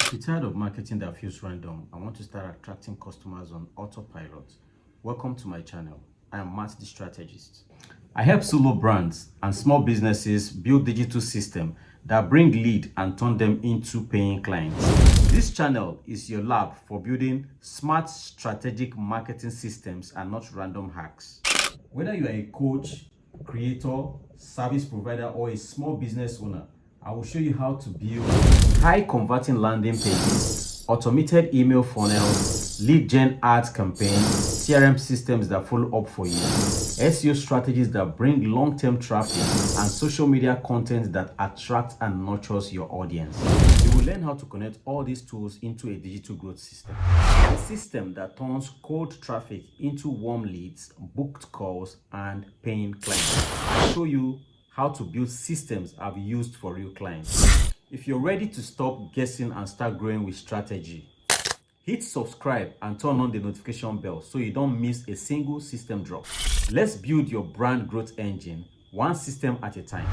If you're tired of marketing that feels random and want to start attracting customers on autopilot, welcome to my channel. I am Mart The-Strategist. I help solo brands and small businesses build digital systems that bring lead and turn them into paying clients. This channel is your lab for building smart strategic marketing systems and not random hacks. Whether you are a coach, creator, service provider, or a small business owner, I will show you how to build high converting landing pages, automated email funnels, lead gen ads campaigns, CRM systems that follow up for you, SEO strategies that bring long-term traffic, and social media content that attracts and nurtures your audience. You will learn how to connect all these tools into a digital growth system. A system that turns cold traffic into warm leads, booked calls, and paying clients. I'll show you how to build systems I've used for real clients. If you're ready to stop guessing and start growing with strategy, hit subscribe and turn on the notification bell so you don't miss a single system drop. Let's build your brand growth engine, one system at a time.